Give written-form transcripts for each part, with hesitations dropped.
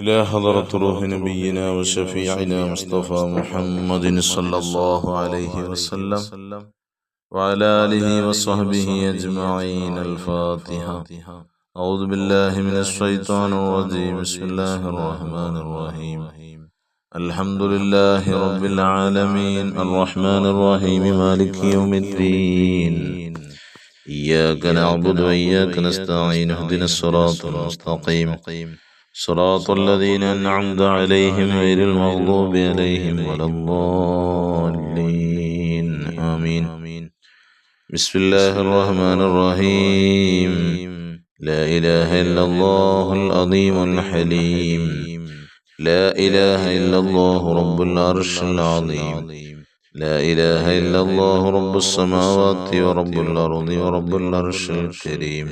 إلى حضرة روح نبينا وشفيعنا مصطفى محمد صلى الله عليه وسلم وعلى آله وصحبه أجمعين. الفاتحة. أعوذ بالله من الشيطان الرجيم. بسم الله الرحمن الرحيم. الحمد لله رب العالمين الرحمن الرحيم مالك يوم الدين. إياك نعبد وإياك نستعين. اهدنا الصراط المستقيم صراط الذين أنعمت عليهم غير المغضوب عليهم ولا الضالين. آمين. بسم الله الرحمن الرحيم. لا إله إلا الله العظيم الحليم. لا إله إلا الله رب العرش العظيم. لا إله إلا الله رب السماوات ورب الأرض ورب العرش الكريم.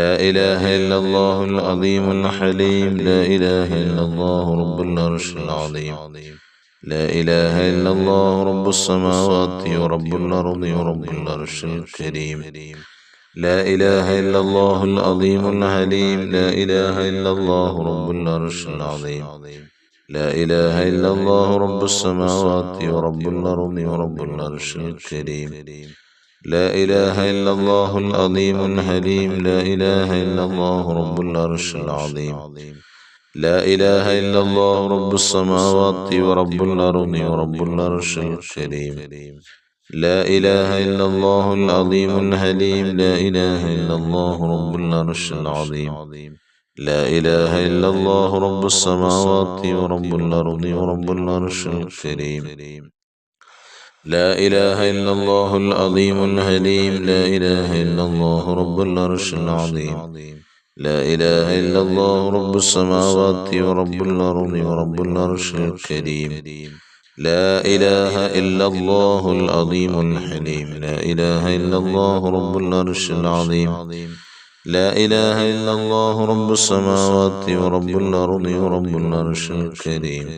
لا إله إلا الله العظيم الحليم. لا إله إلا الله رب العرش العظيم. لا إله إلا الله رب السماوات ورب الأرض ورب العرش الكريم. لا إله إلا الله العظيم الحليم. لا إله إلا الله رب العرش العظيم. لا إله إلا الله رب السماوات ورب الأرض ورب العرش الكريم. لا إله إلا الله العظيم الحليم. لا إله إلا الله رب العرش العظيم. لا إله إلا الله رب السماوات ورب الأرض ورب العرش الكريم. لا إله إلا الله العظيم الحليم. لا إله إلا الله رب العرش العظيم. لا إله إلا الله رب السماوات ورب الأرض ورب العرش الكريم. لا إله إلا الله العظيم الحليم. لا إله إلا الله رب العرش العظيم. لا إله إلا الله رب السماوات ورب الأرض ورب العرش الكريم. لا إله إلا الله العظيم الحليم. لا إله إلا الله رب العرش العظيم. لا إله إلا الله رب السماوات ورب الأرض ورب العرش الكريم.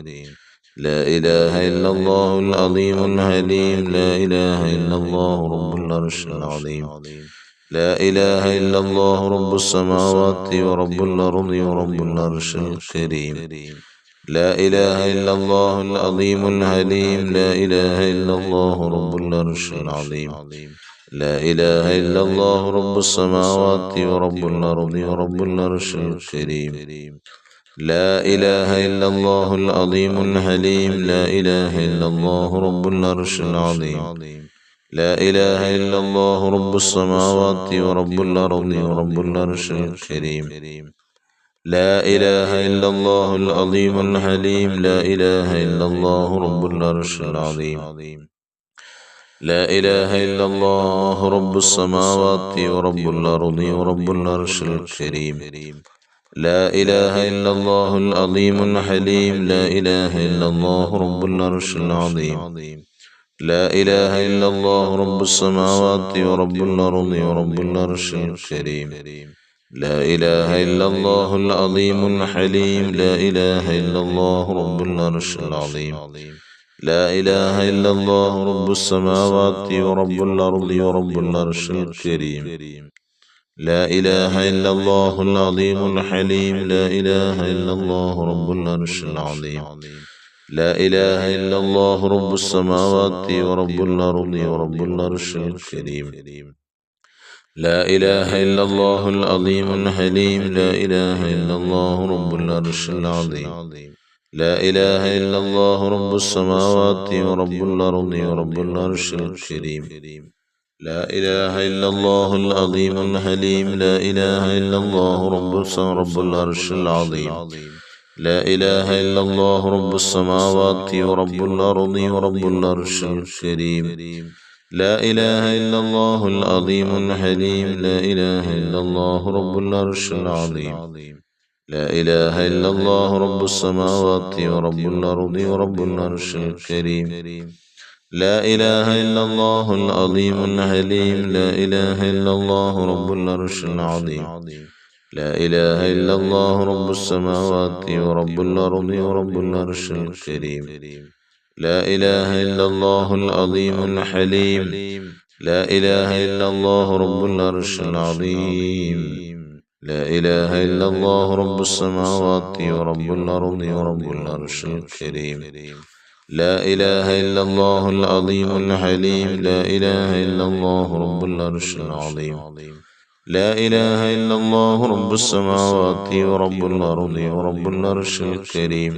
لا إله إلا الله العظيم الحليم. لا إله إلا الله رب العرش العظيم. لا إله إلا الله رب السماوات ورب الأرض ورب العرش الكريم. لا إله إلا الله العظيم الحليم. لا إله إلا الله رب العرش العظيم. لا إله إلا الله رب السماوات ورب الأرض ورب العرش الكريم. لا إله إلا الله العظيم الحليم. لا إله إلا الله رب العرش العظيم. لا إله إلا الله رب السماوات ورب الأرض ورب العرش الكريم. لا إله إلا الله العظيم الحليم. لا إله إلا الله رب العرش العظيم. لا إله إلا الله رب السماوات ورب الأرض ورب العرش الكريم. لا إله إلا الله العظيم الحليم. لا إله إلا الله رب العرش العظيم. لا إله إلا الله رب السماوات ورب الأرض ورب العرش الكريم. لا إله إلا الله العظيم الحليم. لا إله إلا الله رب العرش العظيم. لا إله إلا الله رب السماوات ورب الأرض ورب العرش الكريم. لا إله إلا الله العظيم الحليم. لا إله إلا الله رب العرش العظيم. لا إله إلا الله رب السماوات ورب الأرض ورب العرش الكريم. لا إله إلا الله العظيم الحليم. لا إله إلا الله رب العرش العظيم. لا إله إلا الله رب السماوات ورب الأرض ورب العرش الكريم. لا إله إلا الله العظيم الحليم. لا إله إلا الله رب العرش العظيم. لا إله إلا الله رب السماوات ورب الأرض ورب العرش الكريم. لا إله إلا الله العظيم الحليم. لا إله إلا الله رب العرش العظيم. لا إله إلا الله رب السماوات ورب الأرض ورب العرش الكريم. لا إله إلا الله العظيم الحليم. لا إله إلا الله رب العرش العظيم. لا إله إلا الله رب السماوات ورب الأرض ورب العرش الكريم. لا إله إلا الله العظيم الحليم. لا إله إلا الله رب العرش العظيم. لا إله إلا الله رب السماوات ورب الأرض ورب العرش الكريم. لا إله إلا الله العظيم الحليم. لا إله إلا الله رب العرش العظيم. لا إله إلا الله رب السماوات ورب الأرض ورب العرش الكريم.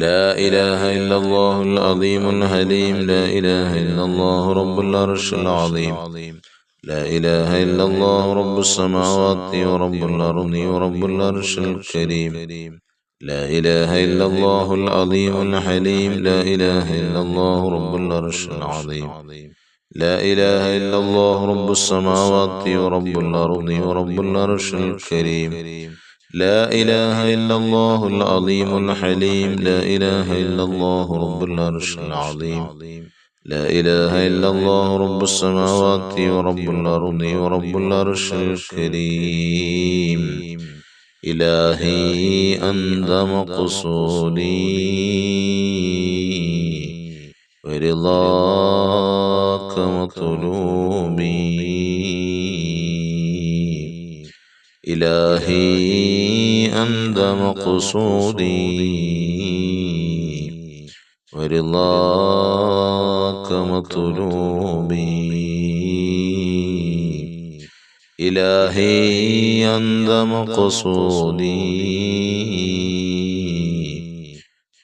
لا إله إلا الله العظيم الحليم. لا إله إلا الله رب العرش العظيم. لا إله إلا الله رب السماوات ورب الأرض ورب العرش الكريم. لا إله إلا الله العظيم الحليم. لا إله إلا الله رب العرش العظيم. لا إله إلا الله رب السماوات ورب الأرض ورب العرش الكريم. لا إله إلا الله العظيم الحليم. لا إله إلا الله رب العرش العظيم. لا إله إلا الله رب السماوات ورب الأرض ورب العرش الكريم. إلهي أنت مقصودي ورضاك مطلوبي. إلهي أنت مقصودي ورضاك مطلوبي. إلهي أنت مقصودي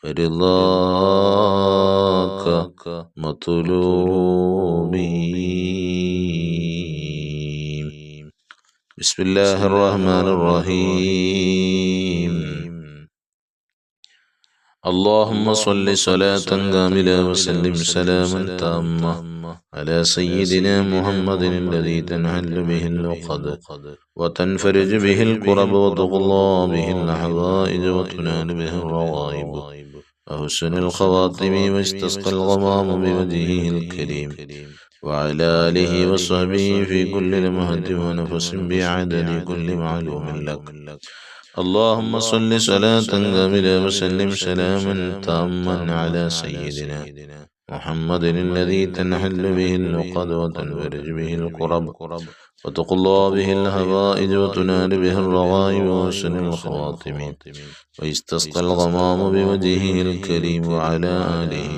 ورضاك مطلوبي. بسم الله الرحمن الرحيم. اللهم صل صلاة كاملة وسلم سلاما تاما على سيدنا محمد الذي تنحل به العقد وتنفرج به الكرب وتقضى به الحوائج وتنال به الرغائب وحسن الخواتم واستسقى الغمام بوجهه الكريم وعلى آله وصحبه في كل لمحة ونفس بعدد كل معلوم لك. اللهم صل صلاة كاملة وسلم سلاما تاما على سيدنا محمد الذي تنحل به العقد وتنفرج به الكرب وتقضى به الحوائج وتنال به الرغائب وحسن الخواتم ويستسقى الغمام بوجهه الكريم وعلى آله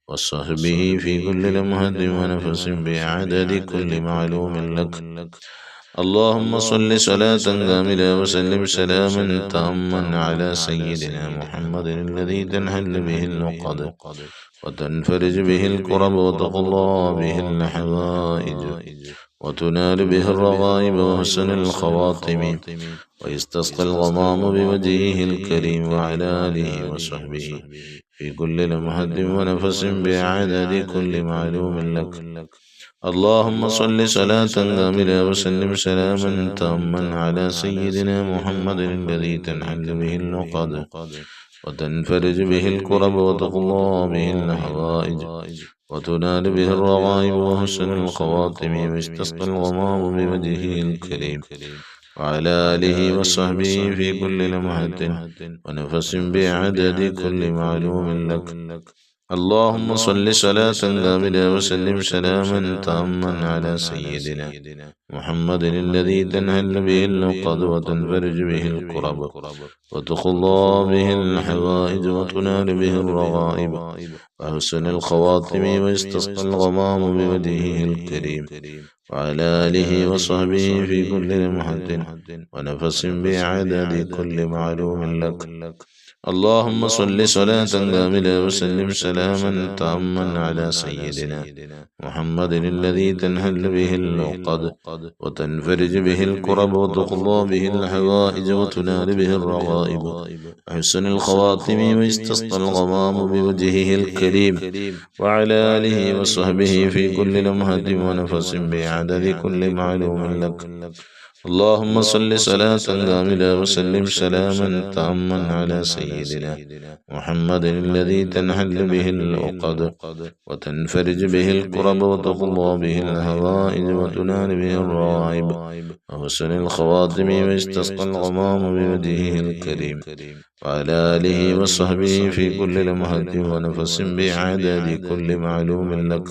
وصحبه في كل لمحة ونفس بعدد كل معلوم لك. اللهم صل صلاة كاملة وسلم سلاما تاما على سيدنا محمد الذي تنحل به العقد وتنفرج به الكرب وتقضى به الحوائج وتنال به الرغائب وحسن الخواتم ويستسقى الغمام بوجهه الكريم وعلى آله وصحبه في كل لمحة ونفس بعدد كل معلوم لك. اللهم صل صلاة كاملة وسلم سلاما تاما على سيدنا محمد الذي تنحل به العقد وتنفرج به الكرب وتقضى به الحوائج وتنال به الرغائب وحسن الخواتم ويستسقى الغمام بوجهه الكريم وعلى آله وصحبه في كل لمحة ونفس بعدد كل معلوم لك. اللهم صل صلاة كاملة وسلم سلاما تاما على سيدنا محمد الذي تنحل به العقد وتنفرج به الكرب وتقضى به الحوائج وتنال به الرغائب وحسن الخواتم ويستسقى الغمام بوجهه الكريم وعلى آله وصحبه في كل لمحة ونفس بعدد كل معلوم لك. اللهم صل صلاة كاملة وسلم سلاما تاما على سيدنا محمد الذي تنحل به العقد وتنفرج به الكرب وتقضى به الحوائج وتنال به الرغائب وحسن الخواتم ويستسقى الغمام بوجهه الكريم وعلى آله وصحبه في كل لمحة ونفس بعدد كل معلوم لك. اللهم صل صلاة كاملة وسلم سلاما تاما على سيدنا محمد الذي تنحل به العقد وتنفرج به الكرب وتقضى به الحوائج وتنال به الرغائب وحسن الخواتم ويستسقى الغمام بوجهه الكريم وعلى آله وصحبه في كل لمحة ونفس بعدد كل معلوم لك.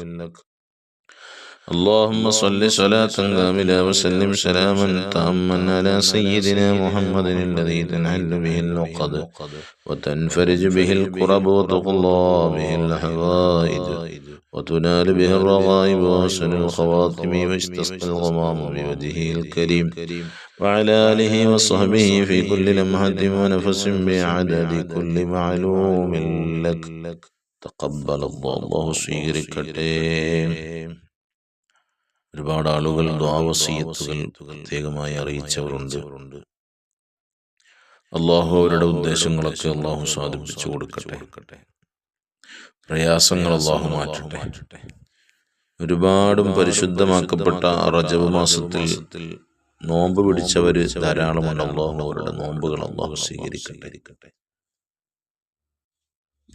اللهم صل صلاة كاملة وسلم سلاما تاما على سيدنا محمد الذي تنحل به اللقد وتنفرج به الكرب وتقضى به الحوائج وتنال به الرغائب وحسن الخواتم واستسقى الغمام بوجهه الكريم وعلى آله وصحبه في كل لمحة ونفس بعدد كل معلوم لك تقبل الله സ്വീകരിക്കട്ടെ. ഒരുപാട് ആളുകൾ ദുആ വസിയത്തുകൾ പ്രത്യേകമായി അറിയിച്ചവരുണ്ട്. അള്ളാഹു അവരുടെ ഉദ്ദേശങ്ങളൊക്കെ അള്ളാഹു സാധിപ്പിച്ചു കൊടുക്കട്ടെ. പ്രയാസങ്ങൾ അള്ളാഹു മാറ്റട്ടെ. ഒരുപാടും പരിശുദ്ധമാക്കപ്പെട്ട റജബ് മാസത്തിൽ നോമ്പ് പിടിച്ചവര് ധാരാളമുണ്ട്. അള്ളാഹു അവരുടെ നോമ്പുകൾ അള്ളാഹു സ്വീകരിക്കട്ടെ.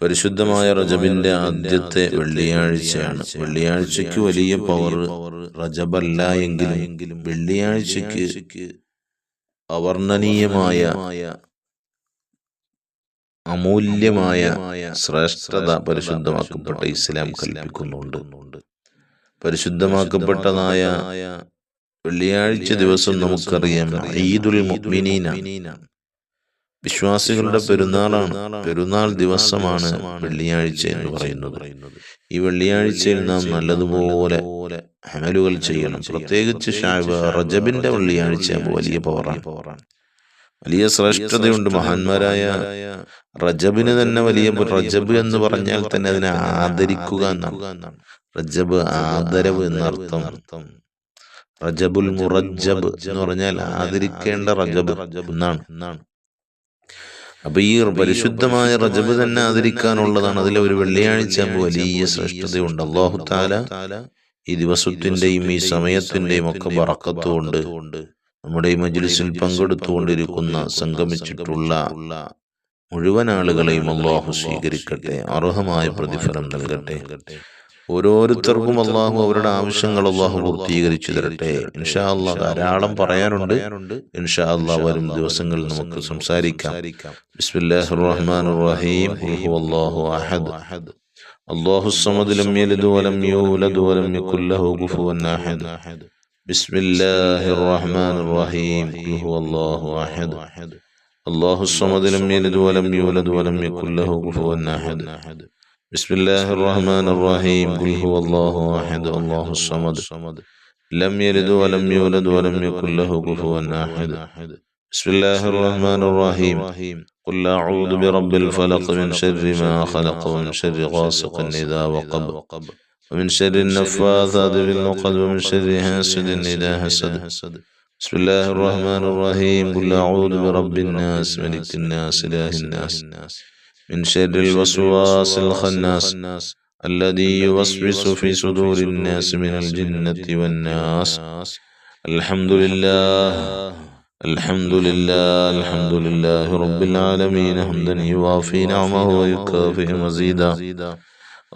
പരിശുദ്ധമായ റജബിന്റെ ആദ്യത്തെ വെള്ളിയാഴ്ചയാണ്. വെള്ളിയാഴ്ചക്ക് വലിയ പവർ റജബല്ല എങ്കിലും വെള്ളിയാഴ്ചക്ക് അവർണ്ണനീയമായ അമൂല്യമായ ശ്രേഷ്ഠത പരിശുദ്ധമാക്കപ്പെട്ട ഇസ്ലാം കൽപ്പിക്കുന്നുണ്ട്. പരിശുദ്ധമാക്കപ്പെട്ടതായ വെള്ളിയാഴ്ച ദിവസം നമുക്കറിയാം ഈദുൽ മുഅ്മിനീന, വിശ്വാസികളുടെ പെരുന്നാളാണ്. പെരുന്നാൾ ദിവസമാണ് വെള്ളിയാഴ്ച എന്ന് പറയുന്നത്. ഈ വെള്ളിയാഴ്ചയിൽ നാം നല്ലതുപോലെ അമലുകൾ ചെയ്യണം. പ്രത്യേകിച്ച് റജബിന്റെ വെള്ളിയാഴ്ച വലിയ പവറാണ്, വലിയ ശ്രേഷ്ഠതയുണ്ട്. മഹാന്മാരായ റജബിന് തന്നെ വലിയ, റജബ് എന്ന് പറഞ്ഞാൽ തന്നെ അതിനെ ആദരിക്കുക എന്നാണ്. റജബ് ആദരവ് എന്നർത്ഥം. റജബുൽ മുറജബ് എന്ന് പറഞ്ഞാൽ ആദരിക്കേണ്ട റജബ് എന്നാണ്. അപ്പൊ ഈ പരിശുദ്ധമായ റജബ് തന്നെ ആദരിക്കാനുള്ളതാണ്. അതിലെ ഒരു വെള്ളിയാഴ്ച വലിയ ശ്രേഷ്ഠതയുണ്ട്. അല്ലാഹു തആല ഈ ദിവസത്തിന്റെയും ഈ സമയത്തിന്റെയും ഒക്കെ ബറക്കത്ത് കൊണ്ട് നമ്മുടെ ഈ മജ്ലിസിൽ പങ്കെടുത്തുകൊണ്ടിരിക്കുന്ന സംഗമിച്ചിട്ടുള്ള മുഴുവൻ ആളുകളെയും അല്ലാഹു സ്വീകരിക്കട്ടെ, അർഹമായ പ്രതിഫലം നൽകട്ടെ. ഓരോരുത്തർക്കും അള്ളാഹു അവരുടെ ആവശ്യങ്ങൾ അള്ളാഹു പൂർത്തീകരിച്ചു തരട്ടെ. ഇൻഷാ അല്ലാഹ് ധാരാളം പറയാനുണ്ട്. ഇൻഷാ അല്ലാഹ് വരും ദിവസങ്ങളിൽ നമുക്ക് സംസാരിക്കാം. ബിസ്മില്ലാഹിർ റഹ്മാനിർ റഹീം. ഖുൽ ഹുവല്ലാഹു അഹദ് അല്ലാഹുസ് സമദ് ലം യലിദ് വലം യൂലദ് വലം യകുൽ ലഹു കുഫുവൻ അഹദ്. ബിസ്മില്ലാഹിർ റഹ്മാനിർ റഹീം. ഖുൽ ഹുവല്ലാഹു അഹദ് അല്ലാഹുസ് സമദ് ലം യലിദ് വലം യൂലദ് വലം യകുൽ ലഹു കുഫുവൻ അഹദ്. بسم الله الرحمن الرحيم. قل هو الله أحد الله الصمد لم يلد ولم يولد ولم يكن له كفوا أحد. بسم الله الرحمن الرحيم. قل أعوذ برب الفلق من شر ما خلق ومن شر غاسق إذا وقب ومن شر النفاثات في العقد ومن شر حاسد إذا حسد. بسم الله الرحمن الرحيم. قل أعوذ برب الناس ملك الناس إله الناس من شر الوسواس الخناس الذي يوسوس في صدور الناس من الجنة والناس. الحمد لله الحمد لله الحمد لله رب العالمين حمدا يوافي نعمه ويكافئ مزيدا.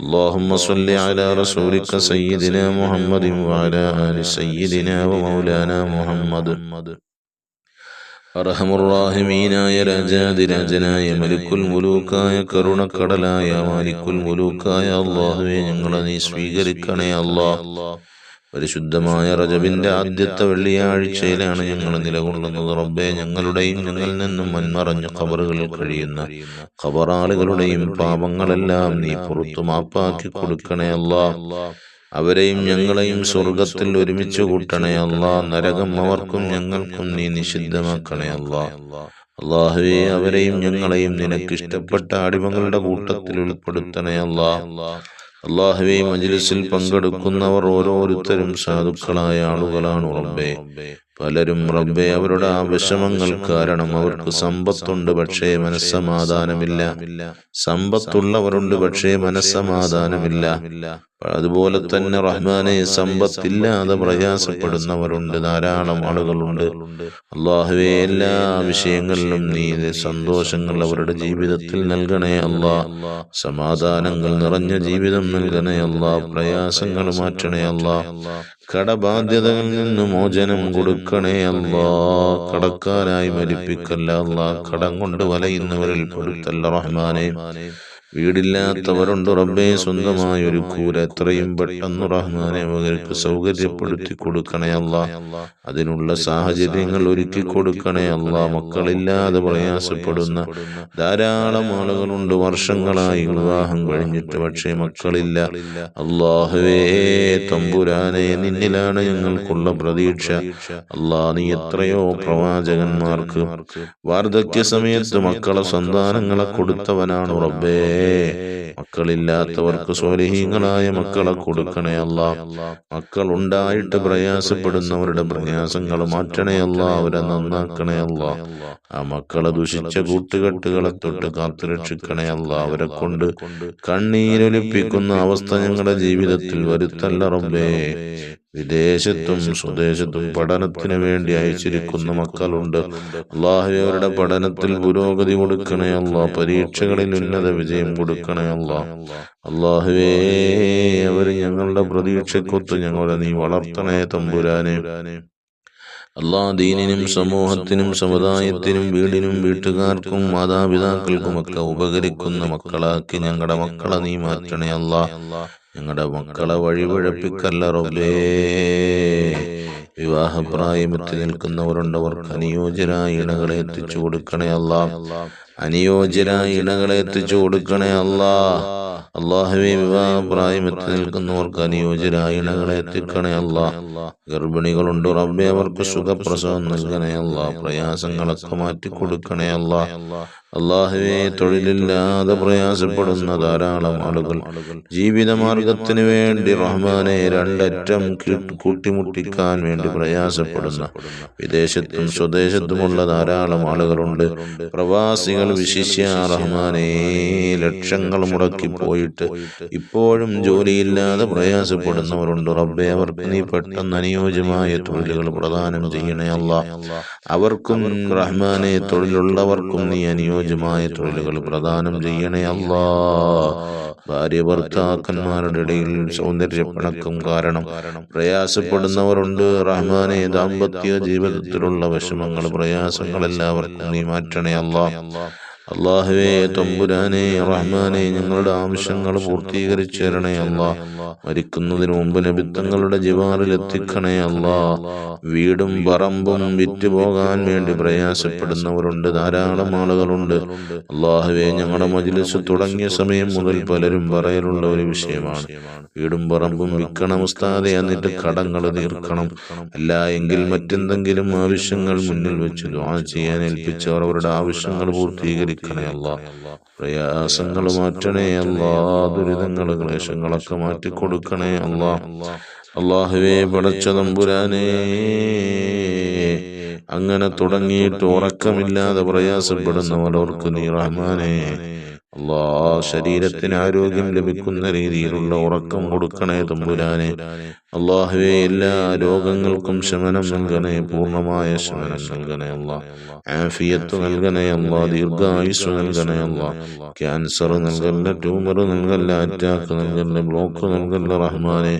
اللهم صل على رسولك سيدنا محمد وعلى آل سيدنا ومولانا محمد. അർഹമുറാഹിമീനായ രാജാതിരാജനായ മലിക്കുൽ മുലൂക്കായ കരുണക്കടലായ മാലിക്കുൽ മുലൂക്കായ അല്ലാഹുവേ, ഞങ്ങളെ നീ സ്വീകരിക്കണേ അല്ലാഹ്. പരിശുദ്ധമായ റജബിന്റെ ആദ്യത്തെ വെള്ളിയാഴ്ചയിലാണ് ഞങ്ങൾ നിലകൊള്ളുന്നത്. റബ്ബേ, ഞങ്ങളുടെയും ഞങ്ങളിൽ നിന്നും മൺമറഞ്ഞ ഖബറുകളിൽ കഴിയുന്ന ഖബറാളുകളുടെയും പാപങ്ങളെല്ലാം നീ പുറത്തു മാപ്പാക്കി കൊടുക്കണേ അല്ലാഹ്. അവരെയും ഞങ്ങളെയും സ്വർഗത്തിൽ ഒരുമിച്ച് കൂട്ടണേ അല്ലാഹ്. നരകം അവർക്കും ഞങ്ങൾക്കും നീ നിഷിദ്ധമാക്കണേ അല്ലാഹ്. അല്ലാഹുവേ, അവരെയും ഞങ്ങളെയും നിനക്കിഷ്ടപ്പെട്ട അടിമകളുടെ കൂട്ടത്തിൽ ഉൾപ്പെടുത്തണേ അല്ലാഹ്. അല്ലാഹുവേ, മജ്ലിസിൽ പങ്കെടുക്കുന്നവർ ഓരോരുത്തരും സാധുക്കളായ ആളുകളാണ് റബ്ബേ. പലരും റബ്ബേ അവരുടെ ആവശ്യമങ്ങൾ കാരണം അവർക്ക് സമ്പത്തുണ്ട്, പക്ഷേ മനസ്സമാധാനമില്ല. സമ്പത്തുള്ളവരുണ്ട്, പക്ഷേ മനസ്സമാധാനമില്ല. അതുപോലെ തന്നെ റഹ്മാനെ, സമ്പത്തില്ലാതെ പ്രയാസപ്പെടുന്നവരുണ്ട്, ധാരാളം ആളുകളുണ്ട്. അല്ലാഹുവേ, എല്ലാ വിഷയങ്ങളിലും നീ സന്തോഷങ്ങൾ അവരുടെ ജീവിതത്തിൽ നൽകണേ അല്ലാഹ്. സമാധാനങ്ങൾ നിറഞ്ഞ ജീവിതം നൽകണേ അല്ലാഹ്. പ്രയാസങ്ങൾ മാറ്റണേ അല്ലാഹ്. കടബാധ്യതകളിൽ നിന്ന് മോചനം കൊടുക്കണേ അല്ലാഹ്. കടക്കാരായി മരിപ്പിക്കല്ല അല്ലാഹ്. കടം കൊണ്ട് വലയുന്നവരിൽ പെടുത്തല്ല റഹ്മാനെ. വീടില്ലാത്തവരുണ്ട് റബ്ബേ, സ്വന്തമായ ഒരു കൂര എത്രയും പെട്ടെന്ന് റഹ്മാനെ അവർക്ക് സൗകര്യപ്പെടുത്തി കൊടുക്കണേ അല്ലാ. അതിനുള്ള സാഹചര്യങ്ങൾ ഒരുക്കി കൊടുക്കണേ അല്ലാ. മക്കളില്ലാതെ പ്രയാസപ്പെടുന്ന ധാരാളം ആളുകളുണ്ട്. വർഷങ്ങളായി വിവാഹം കഴിഞ്ഞിട്ട് പക്ഷേ മക്കളില്ല. അല്ലാഹുവേ തമ്പുരാനെ, നിന്നിലാണ് ഞങ്ങൾക്കുള്ള പ്രതീക്ഷ. അല്ലാ, നീ എത്രയോ പ്രവാചകന്മാർക്ക് വാർദ്ധക്യ സമയത്ത് മക്കളെ സന്താനങ്ങളെ കൊടുത്തവനാണ് റബ്ബേ. മക്കളില്ലാത്തവർക്ക് സ്വാലിഹീങ്ങളായ മക്കളെ കൊടുക്കണേ അല്ലാ. മക്കൾ ഉണ്ടായിട്ട് പ്രയാസപ്പെടുന്നവരുടെ പ്രയാസങ്ങൾ മാറ്റണേ അല്ലാ. അവരെ നന്നാക്കണേ അല്ലാ. ആ മക്കളെ ദുഷിച്ച കൂട്ടുകെട്ടുകളെ തൊട്ട് കാത്തുരക്ഷിക്കണേ അല്ലാ. അവരെ കൊണ്ട് കണ്ണീരൊലിപ്പിക്കുന്ന അവസ്ഥ ഞങ്ങളുടെ ജീവിതത്തിൽ വരുത്തല്ല റബ്ബേ. വിദേശത്തും സ്വദേശത്തും പഠനത്തിന് വേണ്ടി അയച്ചിരിക്കുന്ന മക്കളുണ്ട്. അല്ലാഹുവേ, അവരുടെ പഠനത്തിൽ പുരോഗതി കൊടുക്കണേ അല്ലാ. പരീക്ഷകളിൽ ഉന്നത വിജയം കൊടുക്കണേ അല്ലാ. അല്ലാഹുവേ, അവർ ഞങ്ങളുടെ പ്രതീക്ഷക്കൊത്ത് ഞങ്ങളെ നീ വളർത്തണേ തമ്പുരാനെ. അല്ലാ, ദീനിനും സമൂഹത്തിനും സമുദായത്തിനും വീടിനും വീട്ടുകാർക്കും മാതാപിതാക്കൾക്കുമൊക്കെ ഉപകരിക്കുന്ന മക്കളാക്കി ഞങ്ങളുടെ മക്കളെ നീ മാറ്റണേ അല്ലാ. ഞങ്ങളുടെ മക്കളെ വഴിപഴപ്പിക്കല്ല റബ്ബേ. വിവാഹപ്രായമെത്തി നിൽക്കുന്നവരുണ്ട്, അവർക്ക് അനുയോജ്യരായ ഇണകളെ എത്തിച്ചു കൊടുക്കണേ അല്ലാ. അനുയോജ്യരായ ഇണകളെ എത്തിച്ചു കൊടുക്കണേ അല്ലാ. അല്ലാഹുവേ, വിവാഹപ്രായമെത്തി നിൽക്കുന്നവർക്ക് അനുയോജ്യരായ ഇണകളെ എത്തിക്കണേ അല്ലാ. ഗർഭിണികളുണ്ട് റബ്ബേ, അവർക്ക് സുഖപ്രസവം നൽകണേ അല്ലാ. പ്രയാസങ്ങളൊക്കെ മാറ്റിക്കൊടുക്കണേ അല്ലാ. അല്ലാഹുവേ, തൊഴിലില്ലാതെ പ്രയാസപ്പെടുന്ന ധാരാളം ആളുകൾ ജീവിതമാർഗത്തിന് വേണ്ടി റഹ്മാനെ രണ്ടറ്റം കൂട്ടിമുട്ടിക്കാൻ വേണ്ടി പ്രയാസപ്പെടുന്ന വിദേശത്തും സ്വദേശത്തുമുള്ള ധാരാളം ആളുകളുണ്ട്. പ്രവാസികൾ വിശിഷ്യ റഹ്മാനെ ലക്ഷങ്ങൾ മുടക്കി പോയിട്ട് ഇപ്പോഴും ജോലിയില്ലാതെ പ്രയാസപ്പെടുന്നവരുണ്ട് റബ്ബേ. അവർക്ക് നീ പെട്ടെന്ന് അനുയോജ്യമായ തൊഴിലുകൾ പ്രദാനം ചെയ്യണേ അല്ലാ. അവർക്കും റഹ്മാനെ തൊഴിലുള്ളവർക്കും നീ അനുയോജ്യമായ തൊഴിലുകൾ പ്രദാനം ചെയ്യണേ അല്ലാ. ഭാര്യ ഭർത്താക്കന്മാരുടെ ഇടയിൽ സൗന്ദര്യപ്പിണക്കം കാരണം പ്രയാസപ്പെടുന്നവരുണ്ട് റഹ്മാനെ. ദാമ്പത്യ ജീവിതത്തിലുള്ള വിഷമങ്ങൾ പ്രയാസങ്ങൾ എല്ലാവർക്കും നീ മാറ്റണേ അല്ലാ. അല്ലാഹുവേ തമ്പുരാനെ റഹ്മാനെ, ഞങ്ങളുടെ ആവശ്യങ്ങൾ പൂർത്തീകരിച്ചു തരണേ അല്ലാ. മരിക്കുന്നതിന് മുമ്പ് നബിത്തങ്ങളുടെ ജിവാറിൽ എത്തിക്കണേ അല്ലാ. വീടും പറമ്പും വിറ്റുപോകാൻ വേണ്ടി പ്രയാസപ്പെടുന്നവരുണ്ട്, ധാരാളം ആളുകളുണ്ട്. അല്ലാഹുവേ, ഞങ്ങളുടെ മജ്‌ലിസ് തുടങ്ങിയ സമയം മുതൽ പലരും പറയലുള്ള ഒരു വിഷയമാണ്, വീടും പറമ്പും വിൽക്കണം ഉസ്താദേ, എന്നിട്ട് കടങ്ങൾ തീർക്കണം, അല്ല എങ്കിൽ മറ്റെന്തെങ്കിലും ആവശ്യങ്ങൾ മുന്നിൽ വെച്ച് ദുആ ചെയ്യാൻ ഏൽപ്പിച്ചവർ അവരുടെ ആവശ്യങ്ങൾ പൂർത്തീകരിക്കണേ അല്ലാ. പ്രയാസങ്ങൾ മാറ്റണേ അല്ലാ. ദുരിതങ്ങൾ ക്ലേശങ്ങളൊക്കെ മാറ്റിക്കൊടുക്കണേ അല്ലാ. അല്ലാഹുവേ, പടച്ച തമ്പുരാനെ, അങ്ങനെ തുടങ്ങിയിട്ട് ഉറക്കമില്ലാതെ പ്രയാസപ്പെടുന്നവർക്ക് നീ റഹ്മാനെ അല്ലാ ശരീരത്തിന് ആരോഗ്യം ലഭിക്കുന്ന രീതിയിലുള്ള ഉറക്കം കൊടുക്കണേ തമ്പുരാനെ. അല്ലാഹുവേ, എല്ലാ രോഗങ്ങൾക്കും ശമനം നൽകണേ, പൂർണ്ണമായ ശമനം നൽകണേ അല്ലാ. ആഫിയത്ത് നൽകണേ അല്ലാ. ദീർഘായുസ് നൽകണേ അല്ലാ. ക്യാൻസർ നൽകല്ല, ട്യൂമർ നൽകല്ല, അറ്റാക്ക് നൽകല്ല, ബ്ലോക്ക് നൽകല്ല റഹ്മാനെ.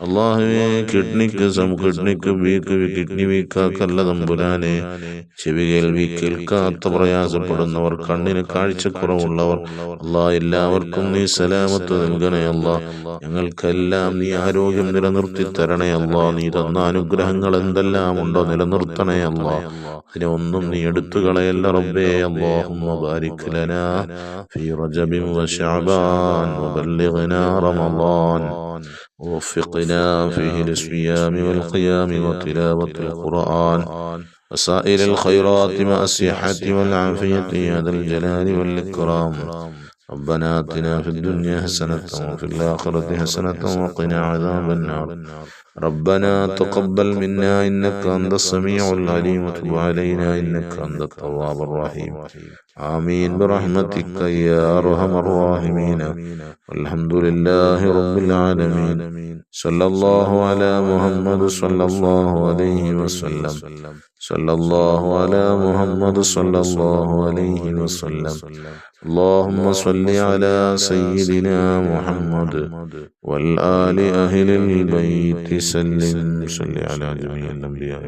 അല്ലാഹുവേ, കിഡ്നിക്ക് കിഡ്നി വീക്കാക്കല്ല തമ്പുരാനെ. ചെവി കേൾവി കേൾക്കാത്ത പ്രയാസപ്പെടുന്നവർ, കണ്ണിന് കാഴ്ചക്കുറവുള്ളവർ, അല്ലാ എല്ലാവർക്കും നീ സലാമത്ത് നൽകണേ അല്ലാ. ഞങ്ങൾക്കെല്ലാം നീ ആരോഗ്യം നിലനിർത്തി തരണേ അല്ലാ. നീ തന്ന അനുഗ്രഹങ്ങൾ എന്തെല്ലാം ഉണ്ടോ നിലനിർത്തണേ അല്ലാ. അതിനെ ഒന്നും നീ എടുത്തു കളയല്ല റബ്ബേ. അല്ലാഹുമ്മ ബാരിക് ലനാ ഫീ റജബിൻ വശഅബാൻ വബല്ലിഗ്നാ റമളാൻ ووفقنا فيه للصيام والقيام وتلاوة القرآن وسائر الخيرات مع الصحة والعافية يا ذا الجلال والإكرام. ربنا آتنا في الدنيا حسنة وفي الآخرة حسنة وقنا عذاب النار. ربنا تقبل منا إنك أنت السميع العليم وتب علينا إنك أنت التواب الرحيم. آمين برحمتك يا أرحم الراحمين. والحمد لله رب العالمين. صلى الله على محمد صلى الله عليه وسلم. صلى الله على محمد صلى الله عليه وسلم. اللهم صل على سيدنا محمد والآل أهل البيت سلم. صل على جميع الأنبياء.